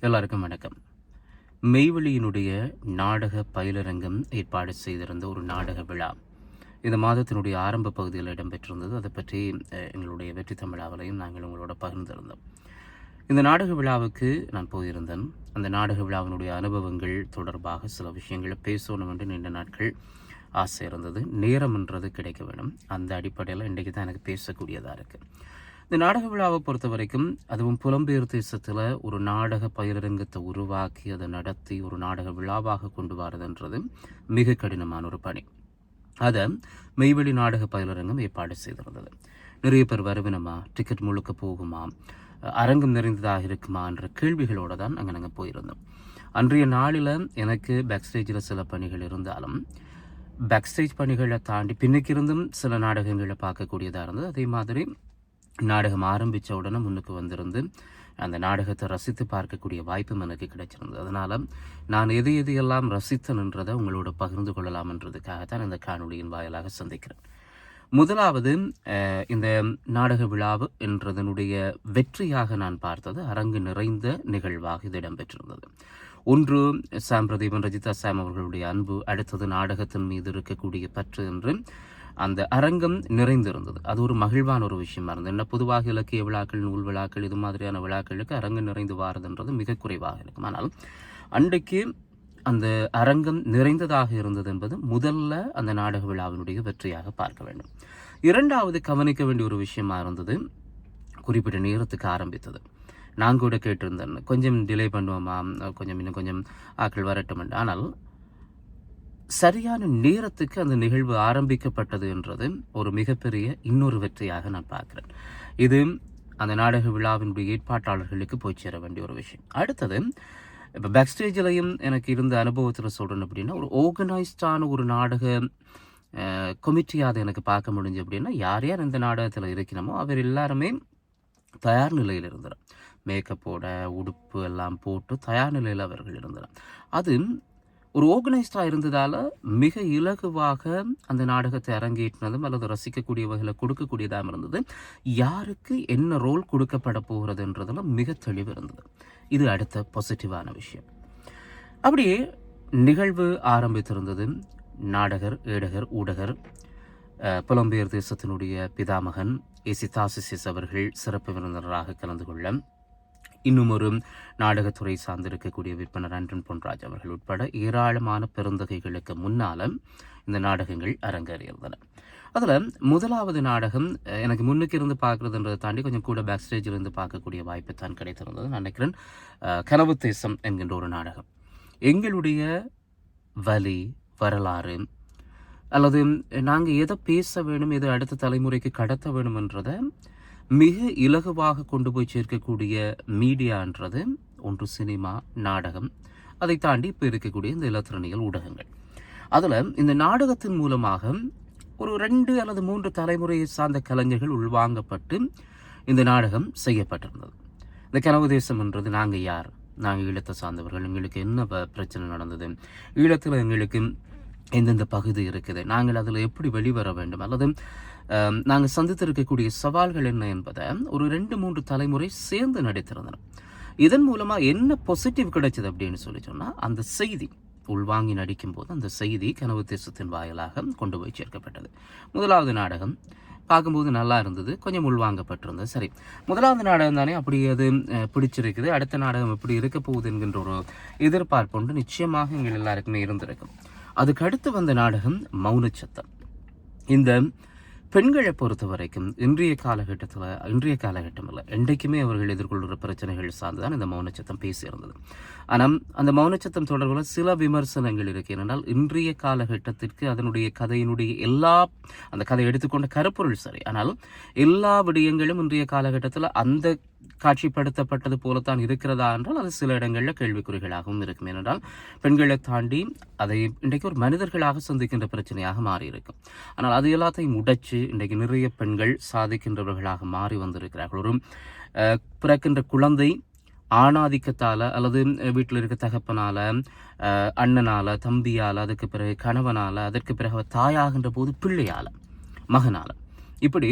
எல்லாருக்கும் வணக்கம். மெய்வெளியினுடைய நாடக பயிலரங்கம் ஏற்பாடு செய்திருந்த ஒரு நாடக விழா இந்த மாதத்தினுடைய ஆரம்ப பகுதியில் இடம்பெற்றிருந்தது. அதை பற்றி எங்களுடைய வெற்றி தமிழாவிலையும் நாங்கள் உங்களோட பகிர்ந்திருந்தோம். இந்த நாடக விழாவுக்கு நான் போயிருந்தேன். அந்த நாடக விழாவினுடைய அனுபவங்கள் தொடர்பாக சில விஷயங்களை பேசணும் என்று நீண்ட நாட்கள் ஆசை இருந்தது. நேரம்ன்றது கிடைக்க வேணும். அந்த அடிப்படையில் இன்றைக்கு தான் எனக்கு பேசக்கூடியதாக இருக்குது. இந்த நாடக விழாவை பொறுத்த வரைக்கும், அதுவும் புலம்பெயர் தேசத்தில் ஒரு நாடக பயிலரங்கத்தை உருவாக்கி அதை நடத்தி ஒரு நாடக விழாவாக கொண்டு வரதுன்றது மிக கடினமான ஒரு பணி. அதை மெய்வெளி நாடக பயிலரங்கம் ஏற்பாடு செய்திருந்தது. நிறைய பேர் வருவினமா, டிக்கெட் முழுக்க போகுமா, அரங்கம் நிறைந்ததாக இருக்குமா என்ற கேள்விகளோடு தான் நாங்கள் போயிருந்தோம். அன்றைய நாளில் எனக்கு பேக் ஸ்டேஜில் சில பணிகள் இருந்தாலும், பேக் ஸ்டேஜ் பணிகளை தாண்டி பின்னுக்கு இருந்தும் சில நாடகங்களை பார்க்கக்கூடியதாக இருந்தது. அதே மாதிரி நாடகம் ஆரம்பித்த உடனே முன்னுக்கு வந்திருந்து அந்த நாடகத்தை ரசித்து பார்க்கக்கூடிய வாய்ப்பும் எனக்கு கிடைச்சிருந்தது. அதனால் நான் எதையெல்லாம் ரசித்தன்றதை உங்களோட பகிர்ந்து கொள்ளலாம்ன்றதுக்காகத்தான் இந்த காணொலியின் வாயிலாக சந்திக்கிறேன். முதலாவது, இந்த நாடக விழாவு என்றதனுடைய வெற்றியாக நான் பார்த்தது அரங்கு நிறைந்த நிகழ்வாக இது இடம்பெற்றிருந்தது. ஒன்று, சாம் பிரதீபன், ரஜிதா சாம் அவர்களுடைய அன்பு, அடுத்தது நாடகத்தின் மீது இருக்கக்கூடிய பற்று என்று அந்த அரங்கம் நிறைந்திருந்தது. அது ஒரு மகிழ்வான ஒரு விஷயமா இருந்தது. என்ன, பொதுவாக இலக்கிய விழாக்கள், நூல் விழாக்கள், இது மாதிரியான விழாக்களுக்கு அரங்கு நிறைந்து வாரதுன்றது மிக குறைவாக இருக்கும். ஆனால் அன்றைக்கு அந்த அரங்கம் நிறைந்ததாக இருந்தது என்பது முதல்ல அந்த நாடக விழாவினுடைய வெற்றியாக பார்க்க வேண்டும். இரண்டாவது, கவனிக்க வேண்டிய ஒரு விஷயமா இருந்தது, குறிப்பிட்ட நேரத்துக்கு ஆரம்பித்தது. நான் கூட கேட்டிருந்தேன், கொஞ்சம் டிலே பண்ணுவோமா, இன்னும் கொஞ்சம் ஆக்கள் வரட்டும். ஆனால் சரியான நேரத்துக்கு அந்த நிகழ்வு ஆரம்பிக்கப்பட்டது என்றது ஒரு மிகப்பெரிய இன்னொரு வெற்றியாக நான் பார்க்கிறேன். இது அந்த நாடக விழாவினுடைய ஏற்பாட்டாளர்களுக்கு போய் சேர வேண்டிய ஒரு விஷயம். அடுத்தது, இப்போ பேக் ஸ்டேஜிலையும் எனக்கு இருந்த அனுபவத்தில் சொல்கிறேன் அப்படின்னா, ஒரு ஆர்கனைஸ்டான ஒரு நாடக கமிட்டியாக எனக்கு பார்க்க முடிஞ்சு அப்படின்னா, யார் யார் இந்த நாடகத்தில் இருக்கணுமோ அவர் எல்லாருமே தயார் நிலையில் இருந்தார். மேக்கப்போட உடுப்பு எல்லாம் போட்டு தயார் நிலையில் அவர்கள் இருந்தார். அது ஒரு ஆர்கனைஸ்டாக இருந்ததால் மிக இலகுவாக அந்த நாடகத்தை அரங்கேற்றினதும் அல்லது ரசிக்கக்கூடிய வகையில் கொடுக்கக்கூடியதாக இருந்தது. யாருக்கு என்ன ரோல் கொடுக்கப்பட போகிறதுன்றதுல மிக தெளிவு இருந்தது. இது அடுத்த பாசிட்டிவான விஷயம். அப்படியே நிகழ்வு ஆரம்பித்திருந்தது. நாடகர், ஏடகர், ஊடகர், புலம்பெயர் தேசத்தினுடைய பிதாமகன் தாசிஸ் அவர்கள் சிறப்பு விருந்தினராக கலந்து கொள்ள, இன்னும் ஒரு நாடகத்துறை சார்ந்திருக்கக்கூடிய விற்பனர் ஆண்டன் பொன்ராஜ் அவர்கள் உட்பட ஏராளமான பெருந்தகைகளுக்கு முன்னால் இந்த நாடகங்கள் அரங்கேறியிருந்தன. அதில் முதலாவது நாடகம் எனக்கு முன்னுக்கு இருந்து பார்க்குறதுன்றதை தாண்டி கொஞ்சம் கூட பேக் ஸ்டேஜில் இருந்து பார்க்கக்கூடிய வாய்ப்பு தான் கிடைத்திருந்தது. நான் நினைக்கிறேன், கனவு தேசம் என்கின்ற ஒரு நாடகம். எங்களுடைய வலி, வரலாறு அல்லது நாங்கள் எதை பேச வேணும், எதை அடுத்த தலைமுறைக்கு கடத்த வேணும்ன்றதை மிக இலகுவாக கொண்டு போய் சேர்க்கக்கூடிய மீடியான்றது ஒன்று சினிமா, நாடகம், அதை தாண்டி இப்போ இருக்கக்கூடிய இந்த இலத்திரனியல் ஊடகங்கள். அதில் இந்த நாடகத்தின் மூலமாக ஒரு 2 அல்லது 3 தலைமுறையை சார்ந்த கலைஞர்கள் உள்வாங்கப்பட்டு இந்த நாடகம் செய்யப்பட்டிருந்தது. இந்த கனவு தேசம்ன்றது, நாங்கள் யார், நாங்கள் ஈழத்தை சார்ந்தவர்கள், எங்களுக்கு என்ன பிரச்சனை நடந்தது, ஈழத்தில் எங்களுக்கு எந்தெந்த பகுதி இருக்குது, நாங்கள் அதில் எப்படி வெளிவர வேண்டும், அல்லது நாங்கள் சந்தித்திருக்கக்கூடிய சவால்கள் என்ன என்பதை ஒரு 2-3 தலைமுறை சேர்ந்து நடித்திருந்தனர். இதன் மூலமாக என்ன பாசிட்டிவ் கிடைச்சது அப்படின்னு சொன்னால், அந்த செய்தி உள்வாங்கி நடிக்கும்போது அந்த செய்தி கனவு தேசத்தின் வாயிலாக கொண்டு போய் சேர்க்கப்பட்டது. முதலாவது நாடகம் பார்க்கும்போது நல்லா இருந்தது, கொஞ்சம் உள்வாங்கப்பட்டிருந்தது. சரி, முதலாவது நாடகம் தானே, அப்படி அது பிடிச்சிருக்குது, அடுத்த நாடகம் எப்படி இருக்க போகுது என்கின்ற ஒரு எதிர்பார்ப்பு ஒன்று நிச்சயமாக எங்கள் எல்லாருக்குமே இருந்திருக்கும். அதுக்கு அடுத்து வந்த நாடகம் மௌனச்சத்தம். இந்த பெண்களை பொறுத்த வரைக்கும் இன்றைய காலகட்டம் இல்லை, என்றைக்குமே அவர்கள் எதிர்கொள்கிற பிரச்சனைகள் சார்ந்துதான் இந்த மௌனச்சத்தம் பேசியிருந்தது. ஆனால் அந்த மௌனச்சத்தம் தொடர்பில் சில விமர்சனங்கள் இருக்கு. ஏனென்றால் இன்றைய காலகட்டத்திற்கு அதனுடைய கதையினுடைய அந்த கதை எடுத்துக்கொண்ட கருப்பொருள் சரி, ஆனால் எல்லா விடயங்களும் இன்றைய காலகட்டத்தில் அந்த காட்சிப்படுத்தப்பட்டது போலத்தான் இருக்கிறதா என்றால் அது சில இடங்களில் கேள்விக்குறிகளாகவும் இருக்கும். ஏனென்றால் பெண்களை தாண்டி அதை இன்றைக்கு ஒரு மனிதர்களாக சந்திக்கின்ற பிரச்சனையாக மாறி இருக்கும். ஆனால் அது எல்லாத்தையும் உடைச்சு இன்றைக்கு நிறைய பெண்கள் சாதிக்கின்றவர்களாக மாறி வந்திருக்கிறார்கள். ஒரு பிறக்கின்ற குழந்தை ஆணாதிக்கத்தால் அல்லது வீட்டில் இருக்க தகப்பனால, அண்ணனால, தம்பியால், அதுக்கு பிறகு கணவனால, அதற்கு பிறகு தாயாகின்ற போது பிள்ளையால, மகனால, இப்படி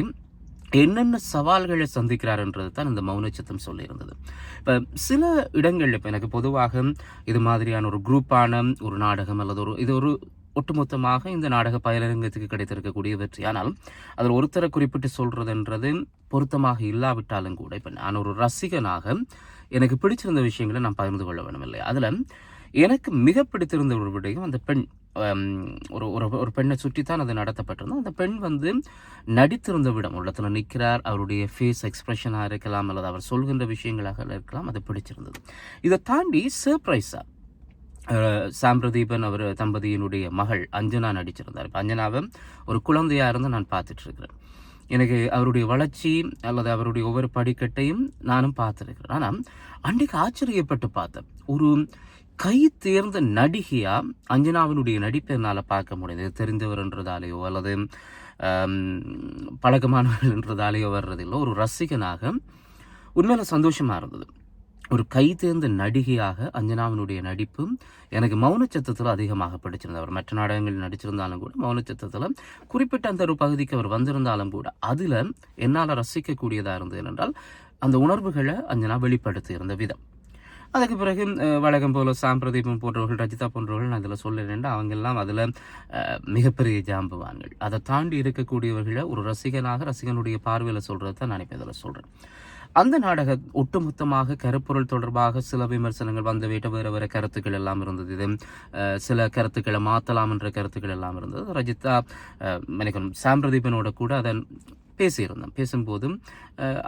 என்னென்ன சவால்களை சந்திக்கிறாருன்றது தான் இந்த மௌனச்சத்தம் சொல்லியிருந்தது. இப்போ சில இடங்கள் இப்போ எனக்கு பொதுவாக இது மாதிரியான ஒரு குரூப்பான ஒரு நாடகம் அல்லது இது ஒரு ஒட்டுமொத்தமாக இந்த நாடக பயிலரங்கத்துக்கு கிடைத்திருக்கக்கூடிய வெற்றி. ஆனால் அதில் ஒருத்தரை குறிப்பிட்டு சொல்றதுன்றது பொருத்தமாக இல்லாவிட்டாலும் கூட இப்போ நான் ஒரு ரசிகனாக எனக்கு பிடிச்சிருந்த விஷயங்களை நான் பகிர்ந்து கொள்ள வேணும் இல்லையா? அதில் எனக்கு மிக பிடித்திருந்த ஒரு விடயம் அந்த பெண் ஒரு ஒரு பெண்ணை சுற்றித்தான் அது நடத்தப்பட்டிருந்தோம். அந்த பெண் நடித்திருந்த விடம் ஒரு இடத்துல நிற்கிறார், அவருடைய ஃபேஸ் எக்ஸ்பிரஷனாக இருக்கலாம் அல்லது அவர் சொல்கின்ற விஷயங்களாக இருக்கலாம், அது பிடிச்சிருந்தது. இதை தாண்டி சர்ப்ரைஸாக சாம் பிரதீபன் அவர் தம்பதியினுடைய மகள் அஞ்சனா நடிச்சிருந்தார். இப்போ அஞ்சனாவை ஒரு குழந்தையாக இருந்து நான் பார்த்துட்டு இருக்கிறேன். எனக்கு அவருடைய வளர்ச்சி அல்லது அவருடைய ஒவ்வொரு படிக்கட்டையும் நானும் பார்த்துருக்கிறேன். ஆனால் அன்றைக்கு ஆச்சரியப்பட்டு பார்த்தேன், ஒரு கை தேர்ந்த நடிகையா அஞ்சனாவினுடைய நடிப்பை என்னால் பார்க்க முடியுது. தெரிந்தவர்ன்றதாலேயோ அல்லது பழக்கமானவர்கள்ன்றதாலேயோ வர்றதில்லை, ஒரு ரசிகனாக உண்மையில சந்தோஷமாக இருந்தது. ஒரு கை தேர்ந்த நடிகையாக அஞ்சனாவினுடைய நடிப்பு எனக்கு மௌனச்சத்தத்தில் அதிகமாக பிடிச்சிருந்தது. அவர் மற்ற நாடகங்களில் நடிச்சிருந்தாலும் கூட மௌனச்சத்தத்தில் குறிப்பிட்ட அந்த ஒரு பகுதிக்கு அவர் வந்திருந்தாலும் கூட அதில் என்னால் ரசிக்கக்கூடியதாக இருந்தது. ஏனென்றால் அந்த உணர்வுகளை அஞ்சனா வெளிப்படுத்தி இருந்த விதம். அதுக்கு பிறகு வழக்கம் போல சாம் பிரதீபம் போன்றவர்கள், ரஜிதா போன்றவர்கள் நான் அதில் சொல்லினேன், அவங்க எல்லாம் அதில் மிகப்பெரிய ஜாம்பவான்கள். அதை தாண்டி இருக்கக்கூடியவர்களை ஒரு ரசிகனுடைய பார்வையில் சொல்கிறது தான் நான் இப்போ இதில் சொல்கிறேன். அந்த நாடக ஒட்டுமொத்தமாக கருப்பொருள் தொடர்பாக சில விமர்சனங்கள் வந்து வேறு கருத்துக்கள் எல்லாம் இருந்தது. இது சில கருத்துக்களை மாற்றலாம் என்ற கருத்துக்கள் எல்லாம் இருந்தது. ரஜிதா சாம் பிரதீபனோட கூட அதை பேசியிருந்தோம். பேசும்போதும்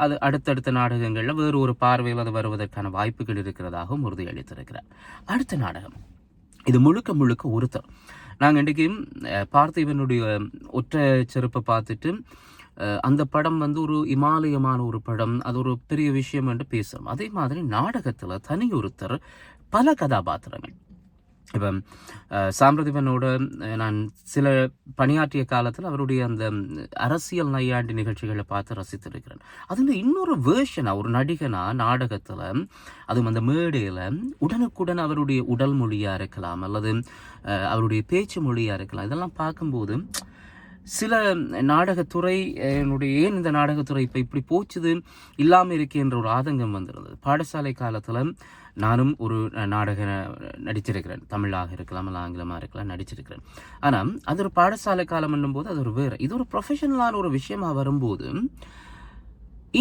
அது அடுத்தடுத்த நாடகங்களில் வேறு ஒரு பார்வையில் அது வருவதற்கான வாய்ப்புகள் இருக்கிறதாகவும் உறுதியளித்திருக்கிறார். அடுத்த நாடகம் இது முழுக்க ஒருத்தர். நாங்கள் இன்றைக்கு பார்த்திபனுடைய ஒற்றை செருப்பை பார்த்துட்டு அந்த படம் ஒரு இமாலயமான ஒரு படம், அது ஒரு பெரிய விஷயம் என்று பேசுகிறோம். அதே மாதிரி நாடகத்தில் தனி ஒருத்தர் பல கதாபாத்திரங்கள். இப்போ சாம்பிரதிபனோட நான் சில பணியாற்றிய காலத்தில் அவருடைய அந்த அரசியல் நையாண்டி நிகழ்ச்சிகளை பார்த்து ரசித்திருக்கிறேன். அதில் இன்னொரு வேர்ஷனாக ஒரு நாடகத்தில் அதுவும் அந்த மேடையில் உடனுக்குடன் அவருடைய உடல் மொழியாக இருக்கலாம் அல்லது அவருடைய பேச்சு மொழியாக இருக்கலாம். இதெல்லாம் பார்க்கும்போது சில நாடகத்துறை ஏன் இந்த நாடகத்துறை இப்போ இப்படி போச்சுது இல்லாமல் இருக்கின்ற ஒரு ஆதங்கம் வந்திருந்தது. பாடசாலை காலத்தில் நானும் ஒரு நாடக நடிச்சிருக்கிறேன். தமிழாக இருக்கலாம் இல்லை ஆங்கிலமாக இருக்கலாம், நடிச்சிருக்கிறேன். ஆனால் அது ஒரு பாடசாலை காலம் என்னும்போது அது ஒரு வேறு, இது ஒரு ப்ரொஃபஷனலான ஒரு விஷயமாக வரும்போது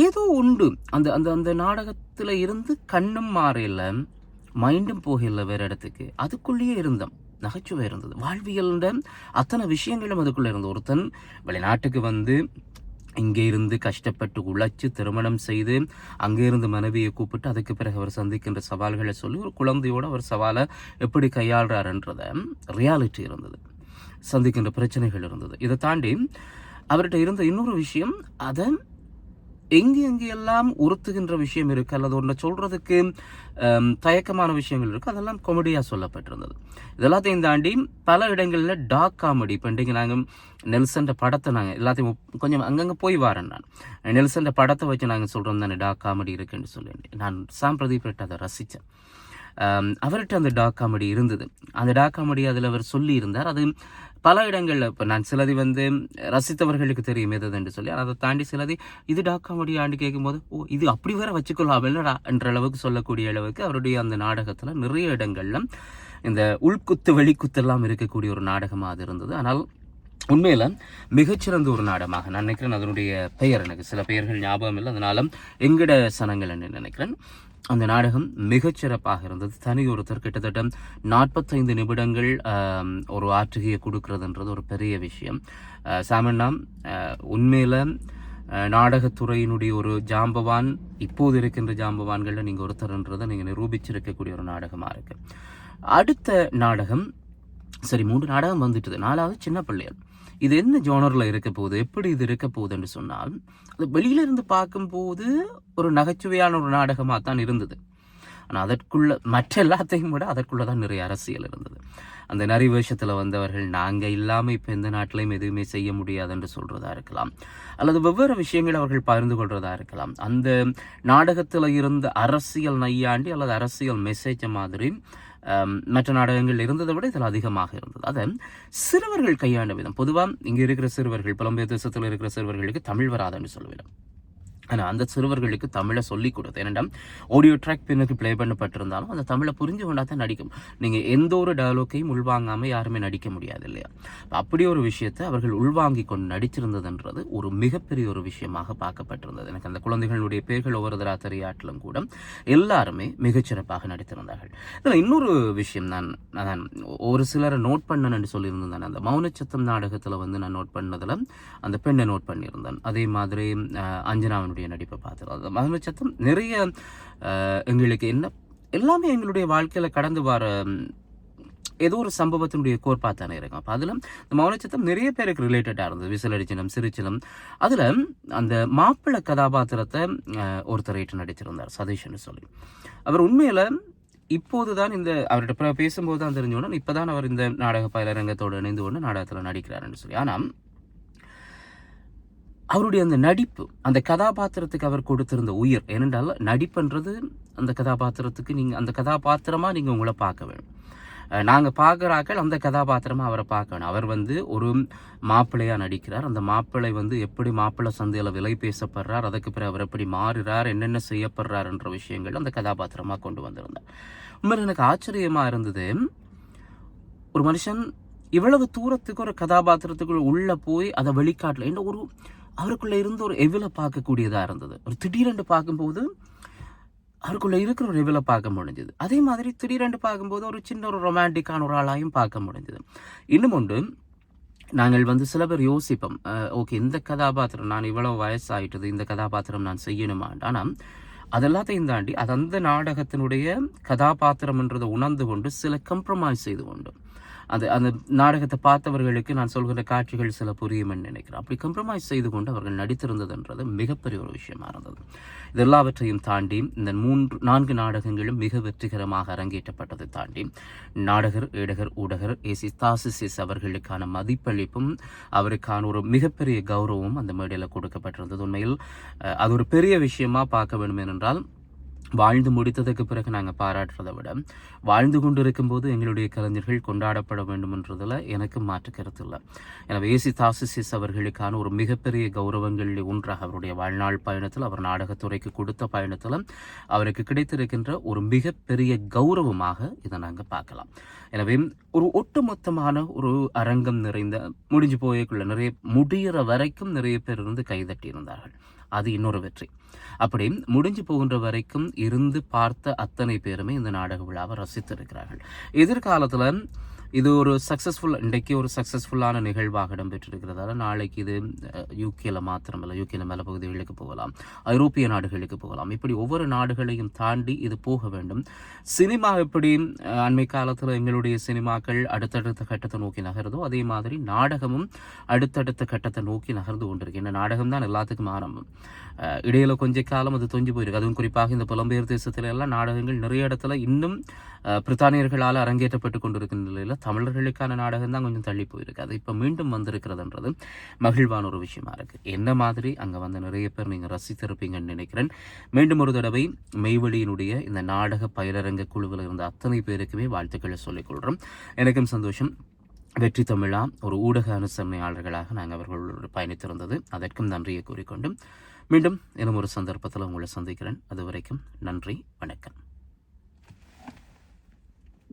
ஏதோ உண்டு. அந்த அந்த அந்த நாடகத்தில் இருந்து கண்ணும் மாறையில் மைண்டும் போகல வேறு இடத்துக்கு, அதுக்குள்ளேயே இருந்தோம். நகைச்சுவை இருந்தது, வாழ்வியல்ன்ற அத்தனை விஷயங்களும் அதுக்குள்ளே இருந்தது. ஒருத்தன் வெளிநாட்டுக்கு இங்கே இருந்து கஷ்டப்பட்டு உழைச்சி திருமணம் செய்து அங்கே இருந்து மனைவியை கூப்பிட்டு அதுக்கு பிறகு அவர் சந்திக்கின்ற சவால்களை சொல்லி ஒரு குழந்தையோடு அவர் சவாலை எப்படி கையாளுறாருன்றத ரியாலிட்டி இருந்தது, சந்திக்கின்ற பிரச்சனைகள் இருந்தது. இதை தாண்டி அவர்கிட்ட இருந்த இன்னொரு விஷயம், அதை எங்கெல்லாம் உறுத்துகின்ற விஷயம் இருக்குது அல்லது ஒன்றை சொல்கிறதுக்கு தயக்கமான விஷயங்கள் இருக்குது, அதெல்லாம் காமெடியாக சொல்லப்பட்டிருந்தது. இதெல்லாத்தையும் தாண்டி பல இடங்களில் டார்க் காமெடி. இப்போ இன்றைக்கு நாங்கள் நெல்சன்ற படத்தை நாங்கள் எல்லாத்தையும் கொஞ்சம் அங்கங்கே போய் வரேன். நான் நெல்சன்ற படத்தை வச்சு நாங்கள் சொல்கிறோம் தானே டார்க் காமெடி இருக்குன்னு சொல்லி. நான் சாம் பிரதீப்கிட்ட அதை ரசித்தேன். அவர்கிட்ட அந்த டார்க் காமெடி இருந்தது. அந்த டார்க் காமெடி அதில் அவர் சொல்லியிருந்தார். அது பல இடங்களில் இப்போ நான் சிலதி ரசித்தவர்களுக்கு தெரியும் எது என்று சொல்லி, அதை தாண்டி சிலதி இது டார்க் காமெடி ஆண்டு கேட்கும்போது இது அப்படி வேற வச்சுக்கொள்ளலாம் இல்லடா என்ற அளவுக்கு சொல்லக்கூடிய அளவுக்கு அவருடைய அந்த நாடகத்தில் நிறைய இடங்கள்ல இந்த உள்குத்து வெளிக்குத்தெல்லாம் இருக்கக்கூடிய ஒரு நாடகமாக அது இருந்தது. ஆனால் உண்மையில் மிகச்சிறந்த ஒரு நாடகமாக நான் நினைக்கிறேன். அதனுடைய பெயர் எனக்கு சில பெயர்கள் ஞாபகம் இல்லை, அதனால எங்கட சனங்கள் என்று நினைக்கிறேன். அந்த நாடகம் மிகச்சிறப்பாக இருந்தது. தனி ஒருத்தர் கிட்டத்தட்ட 45 நிமிடங்கள் ஒரு ஆற்றுகையை கொடுக்கறதுன்றது ஒரு பெரிய விஷயம். சாமண்ணா உண்மையில் நாடகத்துறையினுடைய ஒரு ஜாம்பவான், இப்போது இருக்கின்ற ஜாம்பவான்களில் நீங்கள் ஒருத்தர்ன்றதை நீங்கள் நிரூபிச்சிருக்கக்கூடிய ஒரு நாடகமாக இருக்குது. அடுத்த நாடகம் சரி 3 நாடகம் வந்துட்டுது, 4வது சின்ன பிள்ளைகள். இது என்ன ஜோனரில் இருக்க போகுது, எப்படி இது இருக்க போகுதுன்னு சொன்னால், அது வெளியிலிருந்து பார்க்கும்போது ஒரு நகைச்சுவையான ஒரு நாடகமாக தான் இருந்தது. ஆனால் அதற்குள்ள மற்ற எல்லாத்தையும் விட அதற்குள்ளே தான் நிறைய அரசியல் இருந்தது. அந்த நிறைய வருஷத்தில் வந்தவர்கள் நாங்கள் இல்லாமல் இப்போ எந்த நாட்டிலையும் எதுவுமே செய்ய முடியாது என்று சொல்கிறதா இருக்கலாம், அல்லது வெவ்வேறு விஷயங்களை அவர்கள் பகிர்ந்து கொள்வதா இருக்கலாம். அந்த நாடகத்தில் இருந்த அரசியல் நையாண்டி அல்லது அரசியல் மெசேஜ் மாதிரி மற்ற நாடகங்கள் இருந்ததை விட இதில் அதிகமாக இருந்தது. அதை சிறுவர்கள் கையாண்ட விதம், பொதுவாக இங்கே இருக்கிற சிறுவர்கள், புலம்பெயர் தேசத்தில் இருக்கிற சிறுவர்களுக்கு தமிழ் வராதுன்னு சொல்லுவேன். ஆனால் அந்த சிறுவர்களுக்கு தமிழை சொல்லிக் கொடுத்து, ஏன்னா ஆடியோ ட்ராக் பின்னுக்கு ப்ளே பண்ணப்பட்டிருந்தாலும் அந்த தமிழை புரிஞ்சு கொண்டா தான் நடிக்கும். நீங்கள் எந்த ஒரு டயலாக்கையும் உள்வாங்காமல் யாருமே நடிக்க முடியாது இல்லையா? அப்படி ஒரு விஷயத்தை அவர்கள் உள்வாங்கி கொண்டு நடிச்சிருந்ததுன்றது ஒரு மிகப்பெரிய ஒரு விஷயமாக பார்க்கப்பட்டிருந்தது. எனக்கு அந்த குழந்தைகளுடைய பேர்கள் ஒவ்வொரு தரா தெரியாட்டிலும் கூட எல்லாருமே மிகச்சிறப்பாக நடித்திருந்தார்கள். இதில் இன்னொரு விஷயம் நான் ஒரு சிலரை நோட் பண்ணணுன்னு சொல்லியிருந்தேன். அந்த மௌனச்சத்தம் நாடகத்தில் நான் நோட் பண்ணதில் அந்த பெண்ணை நோட் பண்ணியிருந்தேன். அதே மாதிரி அஞ்சனாவின் நடிப்பை பார்த்து மௌனச்சத்தம் நிறைய எங்களுக்கு எல்லாமே எங்களுடைய வாழ்க்கையில கடந்து வர ஏதோ ஒரு சம்பவத்தினுடைய கோட்பாத்தானே இருக்கும். அப்போ அதில் இந்த மௌனச்சத்தம் நிறைய பேருக்கு ரிலேட்டடாக இருந்தது. விசிலடிச்சனம், சிரிச்சனம். அதில் அந்த மாப்பிள்ளை கதாபாத்திரத்தை ஒருத்தர் ஏற்று நடிச்சிருந்தார், சதீஷ்னு சொல்லி. அவர் உண்மையில இப்போதுதான் அவர்கிட்ட பேசும்போது தான் தெரிஞ்சோன்னா இப்போதான் அவர் இந்த நாடக பயிலரங்கத்தோடு இணைந்து கொண்டு நாடகத்தில் நடிக்கிறாருன்னு சொல்லி. ஆனால் அவருடைய அந்த நடிப்பு, அந்த கதாபாத்திரத்துக்கு அவர் கொடுத்திருந்த உயிர், ஏனென்றால் நடிப்புன்றது அந்த கதாபாத்திரத்துக்கு அந்த கதாபாத்திரமாக நீங்கள் உங்களை பார்க்க வேணும். நாங்கள் பார்க்குறாக்கள் அந்த கதாபாத்திரமாக அவரை பார்க்கணும். அவர் ஒரு மாப்பிள்ளையாக நடிக்கிறார். அந்த மாப்பிள்ளை எப்படி மாப்பிள்ளை சந்தையில் விலை பேசப்படுறார், அதுக்கு பிறகு அவர் எப்படி மாறுறார், என்னென்ன செய்யப்படுறார் என்ற விஷயங்கள் அந்த கதாபாத்திரமாக கொண்டு வந்திருந்தார். உண்மையில் எனக்கு ஆச்சரியமாக இருந்தது. ஒரு மனுஷன் இவ்வளவு தூரத்துக்கு ஒரு கதாபாத்திரத்துக்குள்ள உள்ளே போய் அதை வெளிக்காட்டல என்ற அவருக்குள்ள இருந்த ஒரு எவில பார்க்கக்கூடியதாக இருந்தது. ஒரு திடீரென்று பார்க்கும்போது அவருக்குள்ள இருக்கிற ஒரு எவில பார்க்க முடிஞ்சது. அதே மாதிரி திடீரென்று பார்க்கும்போது ஒரு சின்ன ஒரு ரொமான்டிக்கான ஒரு ஆளாயும் பார்க்க முடிஞ்சது. இன்னும் ஒன்று, நாங்கள் சில பேர் யோசிப்போம், ஓகே இந்த கதாபாத்திரம் நான் இவ்வளவு வயசாயிட்டது, இந்த கதாபாத்திரம் நான் செய்யணுமான். ஆனால் அதெல்லாத்தையும் தாண்டி அது அந்த நாடகத்தினுடைய கதாபாத்திரம்ன்றதை உணர்ந்து கொண்டு சில கம்ப்ரமைஸ் செய்து கொண்டு அந்த நாடகத்தை பார்த்தவர்களுக்கு நான் சொல்கிற காட்சிகள் சில புரியுமென்னு நினைக்கிறேன். அப்படி கம்ப்ரமைஸ் செய்து கொண்டு அவர்கள் நடித்திருந்ததுன்றது மிகப்பெரிய ஒரு விஷயமா இருந்தது. இது எல்லாவற்றையும் தாண்டி இந்த 4 நாடகங்களும் மிக வெற்றிகரமாக அரங்கேற்றப்பட்டதை தாண்டி நாடகர், ஏடகர், ஊடகர் ஏசி தாசிஸ் அவர்களுக்கான மதிப்பளிப்பும் அவருக்கான ஒரு மிகப்பெரிய கௌரவமும் அந்த மேடையில் கொடுக்கப்பட்டிருந்தது. உண்மையில் அது ஒரு பெரிய விஷயமா பார்க்க வேண்டும். ஏனென்றால் வாழ்ந்து முடித்ததுக்கு பிறகு நாங்கள் பாராட்டுறதை விட வாழ்ந்து கொண்டு இருக்கும்போது எங்களுடைய கலைஞர்கள் கொண்டாடப்பட வேண்டும் என்றதில் எனக்கு மாற்று கருத்து இல்லை. எனவே ஏசி தாசிஸ் அவர்களுக்கான ஒரு மிகப்பெரிய கௌரவங்களில் ஒன்றாக அவருடைய வாழ்நாள் பயணத்தில், அவர் நாடகத்துறைக்கு கொடுத்த பயணத்தில் அவருக்கு கிடைத்திருக்கின்ற ஒரு மிகப்பெரிய கௌரவமாக இதை நாங்கள் பார்க்கலாம். எனவே ஒரு ஒட்டுமொத்தமான ஒரு அரங்கம் நிறைந்த முடிஞ்சு போயக்குள்ள நிறைய முடிகிற வரைக்கும் நிறைய பேர் இருந்து கைதட்டி இருந்தார்கள். அது இன்னொரு வெற்றி. அப்படி முடிஞ்சு போகின்ற வரைக்கும் இருந்து பார்த்த அத்தனை பேருமே இந்த நாடக விழாவை ரசித்திருக்கிறார்கள். எதிர்காலத்தில் இது ஒரு இன்றைக்கு ஒரு சக்ஸஸ்ஃபுல்லான நிகழ்வாக இடம்பெற்றிருக்கிறதால நாளைக்கு இது யூகேல மாத்திரமில்லை, யூகேல மேல பகுதிகளுக்கு போகலாம், ஐரோப்பிய நாடுகளுக்கு போகலாம். இப்படி ஒவ்வொரு நாடுகளையும் தாண்டி இது போக வேண்டும். சினிமா எப்படி அண்மை காலத்தில் எங்களுடைய சினிமாக்கள் அடுத்தடுத்த கட்டத்தை நோக்கி நகருதோ, அதே மாதிரி நாடகமும் அடுத்தடுத்த கட்டத்தை நோக்கி நகர்ந்து கொண்டிருக்கு. இந்த நாடகம் தான் எல்லாத்துக்கும் ஆரம்பம். இடையில கொஞ்ச காலம் அது தொஞ்சு போயிருக்கு. அதுவும் குறிப்பாக இந்த புலம்பெயர் தேசத்துல எல்லாம் நாடகங்கள் நிறைய இடத்துல இன்னும் பிரித்தானியர்களால் அரங்கேற்றப்பட்டு கொண்டிருக்கின்ற நிலையில் தமிழர்களுக்கான நாடகம் தான் கொஞ்சம் தள்ளி போயிருக்கு. அது இப்போ மீண்டும் வந்திருக்கிறதுன்றது மகிழ்வான ஒரு விஷயமா இருக்கு. என்ன மாதிரி அங்கே நிறைய பேர் நீங்கள் ரசித்திருப்பீங்கன்னு நினைக்கிறேன். மீண்டும் ஒரு தடவை மெய்வழியினுடைய இந்த நாடக பயிலரங்க குழுவில் இருந்த அத்தனை பேருக்குமே வாழ்த்துக்களை சொல்லிக்கொள்கிறோம். எனக்கும் சந்தோஷம். வெற்றி தமிழா ஒரு ஊடக அனுசரணையாளர்களாக நாங்கள் அவர்களோடு பயணித்திருந்தது, அதற்கும் நன்றியை கூறிக்கொண்டு மீண்டும் இன்னும் ஒரு சந்தர்ப்பத்தில் உங்களை சந்திக்கிறேன். அது வரைக்கும் நன்றி, வணக்கம்.